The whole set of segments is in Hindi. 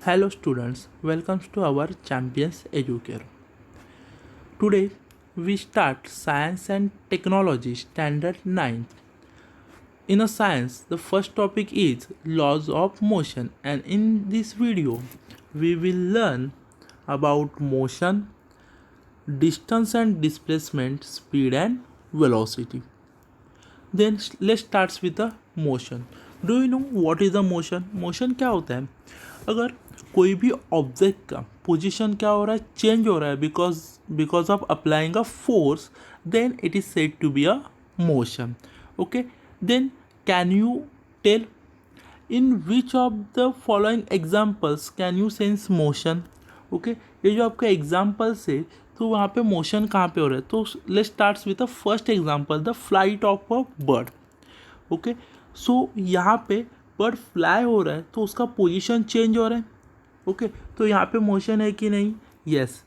Hello students, welcome to our Champions Educare. Today we start Science and Technology Standard 9th. In a science, the first topic is laws of motion, and in this video we will learn about motion, distance and displacement, speed and velocity. Then let's start with the motion. Do you know what is the motion? Motion क्या होता है? अगर कोई भी ऑब्जेक्ट का पोजीशन क्या हो रहा है, चेंज हो रहा है because of applying a force, then it is said to be a motion. Okay, then can you tell in which of the following examples can you sense motion? Okay, ये जो आपका एग्जाम्पल्स है तो वहाँ पे मोशन कहाँ पे हो रहा है? तो let's start with the first example, the flight of a bird. Okay, so यहाँ पे बर्ड फ्लाई हो रहा है तो उसका पोजीशन चेंज हो रहा है. ओके, तो यहाँ पे मोशन है कि नहीं? यस,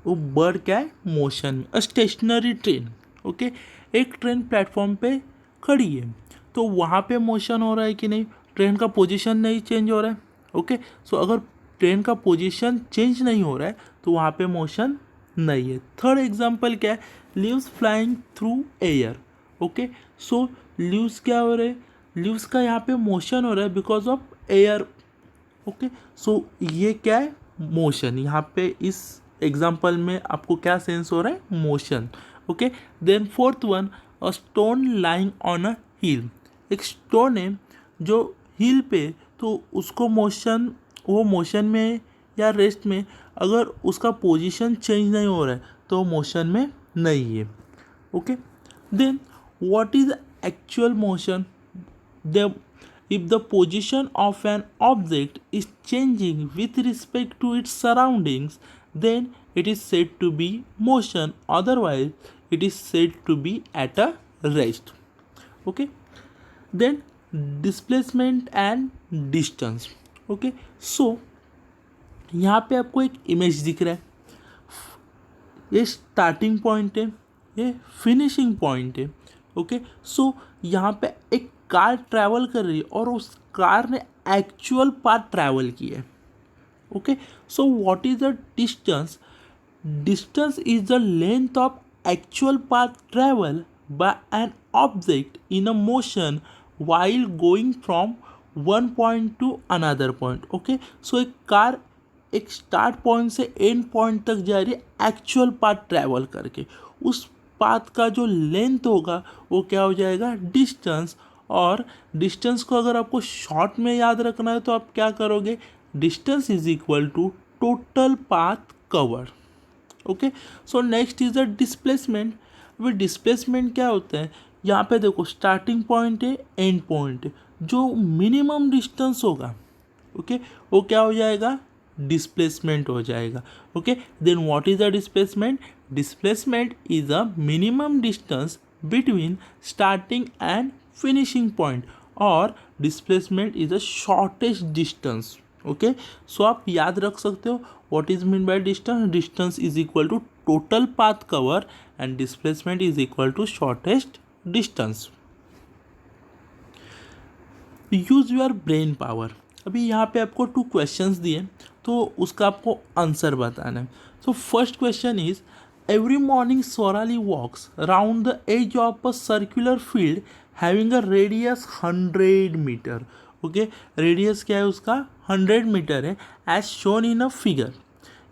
वो बर्ड क्या है? मोशन में. अ स्टेशनरी ट्रेन. ओके, एक ट्रेन प्लेटफॉर्म पे खड़ी है तो वहाँ पे मोशन हो रहा है कि नहीं? ट्रेन का पोजीशन नहीं चेंज हो रहा है. ओके, सो अगर ट्रेन का पोजीशन चेंज नहीं हो रहा है तो वहाँ पे मोशन नहीं है. थर्ड एग्जाम्पल क्या है? Leaves flying through air. Okay, so leaves क्या हो रहे हैं? लीव्स का यहाँ पे मोशन हो रहा है बिकॉज ऑफ एयर. ओके, सो ये क्या है? मोशन. यहाँ पे इस एग्जाम्पल में आपको क्या सेंस हो रहा है? Motion. Okay, then fourth one, a stone lying on a hill. एक स्टोन है जो हिल पे, तो उसको मोशन, वो मोशन में या रेस्ट में, अगर उसका पोजीशन चेंज नहीं हो रहा है तो मोशन में नहीं है. Okay, then what is actual motion? The if the position of an object is changing with respect to its surroundings, then it is said to be motion, otherwise it is said to be at a rest. Okay, then displacement and distance. Okay, so यहाँ पे आपको एक इमेज दिख रहा है. ये स्टार्टिंग पॉइंट है, ये फिनिशिंग पॉइंट है. ओके, सो यहाँ पे एक कार ट्रैवल कर रही है और उस कार ने एक्चुअल पाथ ट्रैवल किया है. Okay, so what is the distance? Distance is the length of actual path travel by an object in a motion while going from one point to another point. Okay, so एक कार एक स्टार्ट पॉइंट से एंड पॉइंट तक जा रही है एक्चुअल पाथ ट्रैवल करके. उस पाथ का जो लेंथ होगा वो क्या हो जाएगा? डिस्टेंस. और डिस्टेंस को अगर आपको शॉर्ट में याद रखना है तो आप क्या करोगे? Distance is equal to total path cover. Okay, so next is the displacement. अभी डिस्प्लेसमेंट क्या होता है? यहाँ पे देखो, स्टार्टिंग पॉइंट है, एंड पॉइंट है, जो मिनिमम डिस्टेंस होगा, ओके, वो क्या हो जाएगा? डिस्प्लेसमेंट हो जाएगा. Okay, then what is the displacement? Displacement is a minimum distance between starting and finishing point, और displacement is a shortest distance. Okay, so आप याद रख सकते हो what is mean by distance. Distance is equal to total path cover and displacement is equal to shortest distance. Use your brain power. अभी यहाँ पे आपको 2 क्वेश्चंस दिए तो उसका आपको आंसर बताना है. So first question is, every morning Sorali walks round the edge of a circular field having a radius 100 meter. Okay, radius क्या है उसका? 100 मीटर है, as shown in a figure.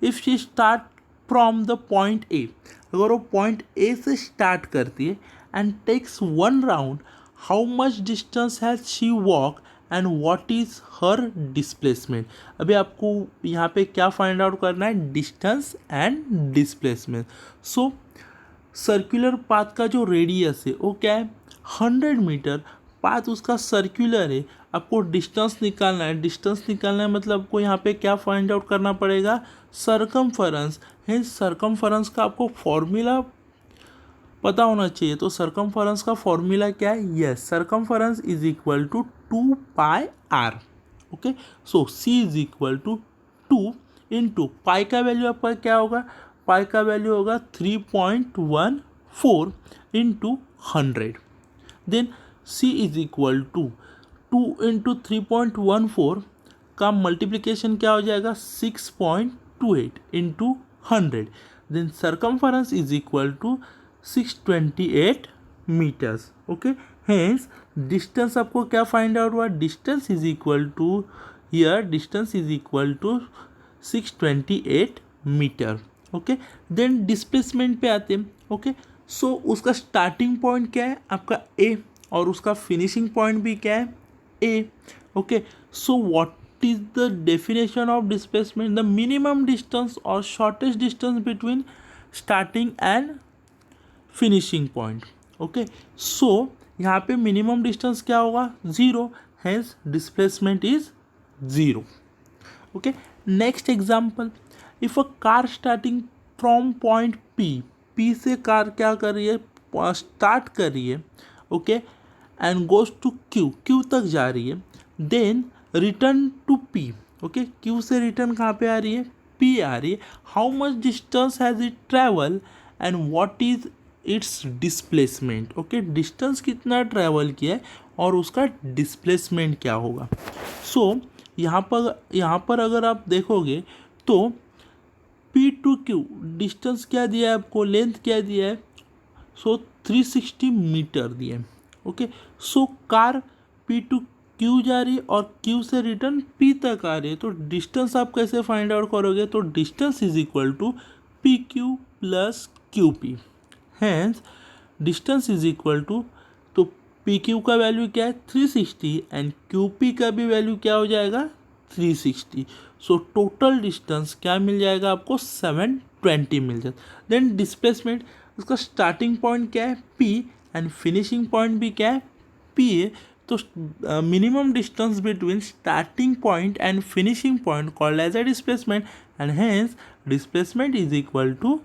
If she start from the point A, अगर वो पॉइंट ए से स्टार्ट करती है and takes 1 round, how much distance has she walk and what is her displacement? अभी आपको यहाँ पे क्या फाइंड आउट करना है? Distance and displacement. So circular path का जो रेडियस है वो क्या है? 100 मीटर. पाथ उसका सर्कुलर है, आपको डिस्टेंस निकालना है. डिस्टेंस निकालना है मतलब आपको यहाँ पे क्या फाइंड आउट करना पड़ेगा? सरकमफरेंस. है, सरकमफरेंस का आपको फॉर्मूला पता होना चाहिए. तो सरकमफरेंस का फॉर्मूला क्या है? Yes, circumference is equal to 2 pi r. Okay, so c is equal to 2 into pi का वैल्यू आपका क्या होगा? पाई का वैल्यू होगा 3.14 into 100. Then c is equal to 2 into 3.14, का मल्टीप्लिकेशन क्या हो जाएगा 6.28 into 100, then circumference is equal to 628 metres. Okay, hence distance आपको क्या फाइंड आउट हुआ, distance is equal to, here distance is equal to 628 metre. Okay, then displacement पे आते हैं. ओके, सो उसका स्टार्टिंग पॉइंट क्या है आपका ए, और उसका फिनिशिंग पॉइंट भी क्या है A. Okay, so what is the definition of displacement, the minimum distance और shortest distance between starting and finishing point. Okay, so यहाँ पे मिनिमम डिस्टेंस क्या होगा 0, hence displacement is 0. Okay, next example, if a car starting from point P से कार क्या कर रही है, स्टार्ट कर रही है. Okay, and goes to Q तक जा रही है, then return to P. Okay, Q से रिटर्न कहाँ पे आ रही है, पी आ रही है. How much distance has it travel and what is it's displacement. Okay, distance कितना ट्रैवल किया है और उसका डिस्प्लेसमेंट क्या होगा. सो यहाँ पर अगर आप देखोगे तो पी टू क्यू डिस्टेंस क्या दिया है आपको, लेंथ क्या दिया है, सो 360 मीटर दिया है. Okay, so car P to Q जा रही है और क्यू से रिटर्न पी तक आ रही है, तो डिस्टेंस आप कैसे फाइंड आउट करोगे, तो distance is equal to P Q plus Q P. Hence distance is equal to, तो पी क्यू का वैल्यू क्या है 360 एंड क्यू पी का भी वैल्यू क्या हो जाएगा 360. सो टोटल डिस्टेंस क्या मिल जाएगा आपको 720 मिल जाएगा. देन डिस्प्लेसमेंट, उसका स्टार्टिंग पॉइंट क्या है पी एंड फिनिशिंग पॉइंट भी क्या है पी है, तो minimum distance between starting point and finishing point called as a displacement, and hence displacement is equal to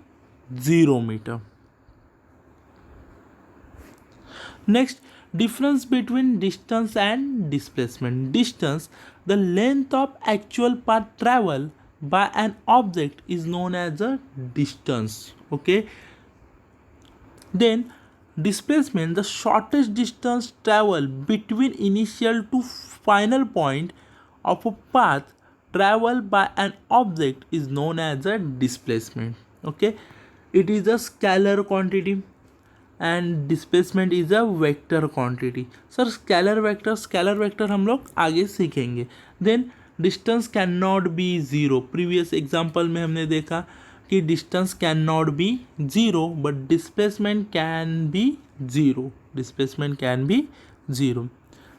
0 metre. Next, difference between distance and displacement. Distance, the length of actual path travel by an object is known as a distance. Okay. Then displacement, the shortest distance travel between initial to final point of a path traveled by an object is known as a displacement. Okay. It is a scalar quantity and displacement is a vector quantity. Sir scalar vector हम लोग आगे सीखेंगे. Then distance can not be zero. Previous example में हमने देखा कि distance can not be zero but displacement can be zero.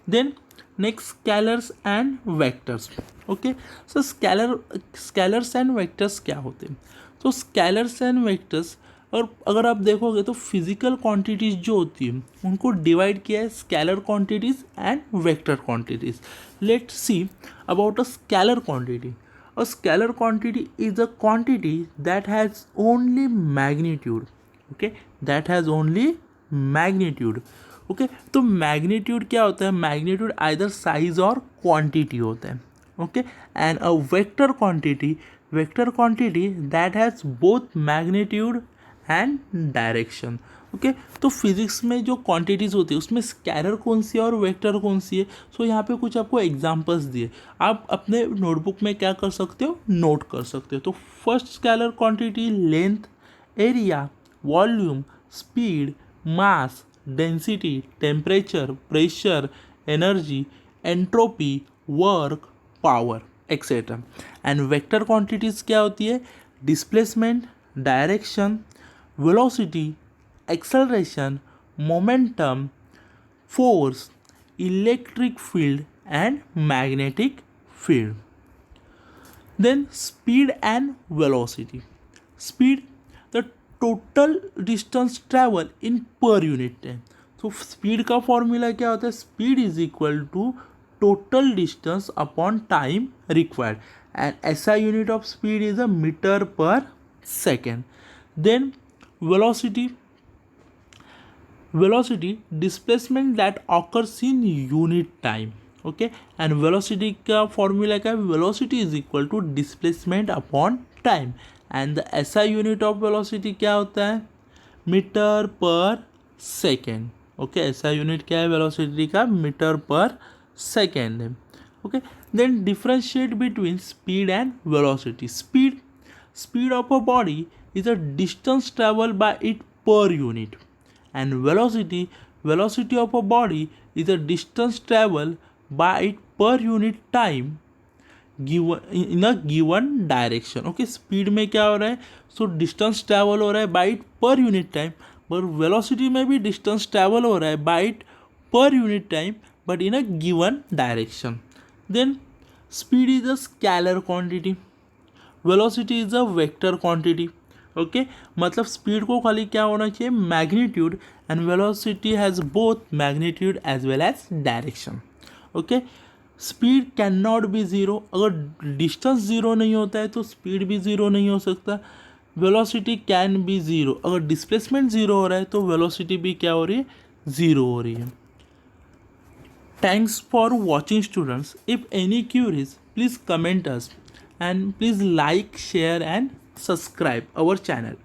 Then next scalars and vectors. Okay, so scalars and vectors क्या होते हैं, तो स्केलर्स एंड वेक्टर्स, और अगर आप देखोगे तो फिजिकल क्वांटिटीज़ जो होती है उनको डिवाइड किया है scalar quantities and vector quantities. Let's see about a scalar quantity. A scalar quantity is a quantity that has only magnitude. Okay, that has only magnitude. Okay, तो मैग्नीट्यूड क्या होता है, मैग्नीट्यूड आइदर साइज और क्वांटिटी होता है. Okay, and a vector quantity that has both magnitude and direction. Okay, तो फिजिक्स में जो क्वांटिटीज़ होती है उसमें स्केलर कौन सी है और वेक्टर कौन सी है. सो यहाँ पे कुछ आपको एग्जांपल्स दिए, आप अपने नोटबुक में क्या कर सकते हो, नोट कर सकते हो. तो first scalar quantity length, area, volume, speed, mass, density, temperature, pressure, energy, entropy, work, power etcetera. And vector quantities क्या होती है, displacement, direction, velocity, acceleration, momentum, force, electric field and magnetic field. Then speed and velocity. Speed, the total distance travel in per unit time. So speed का formula क्या होता है, speed is equal to total distance upon time required, and SI unit of speed is a meter per second. Then velocity, displacement that occurs in unit time. Okay, and velocity का formula क्या है, velocity is equal to displacement upon time, and the SI unit of velocity क्या होता है, मीटर पर सेकेंड. ओके, SI यूनिट क्या है वेलोसिटी का, मीटर पर सेकेंड है. Okay, then differentiate between speed and velocity. Speed of a body is a distance traveled by it per unit, and velocity of a body is a distance traveled by it per unit time given in a given direction. Okay, speed में क्या हो रहा है, सो डिस्टेंस ट्रैवल हो रहा है by it per unit time, पर वेलोसिटी में भी डिस्टेंस ट्रैवल हो रहा है by it per unit time but in a given direction. Then speed is a scalar quantity, velocity is a vector quantity. Okay, मतलब स्पीड को खाली क्या होना चाहिए, magnitude, and velocity has both magnitude as well as direction. Okay, speed can not be zero, अगर डिस्टेंस ज़ीरो नहीं होता है तो स्पीड भी ज़ीरो नहीं हो सकता. वेलोसिटी कैन बी ज़ीरो, अगर डिस्प्लेसमेंट ज़ीरो हो रहा है तो वेलोसिटी भी क्या हो रही है, ज़ीरो हो रही है. Thanks for watching students. If any curies please comment us, and please like, share and subscribe our channel.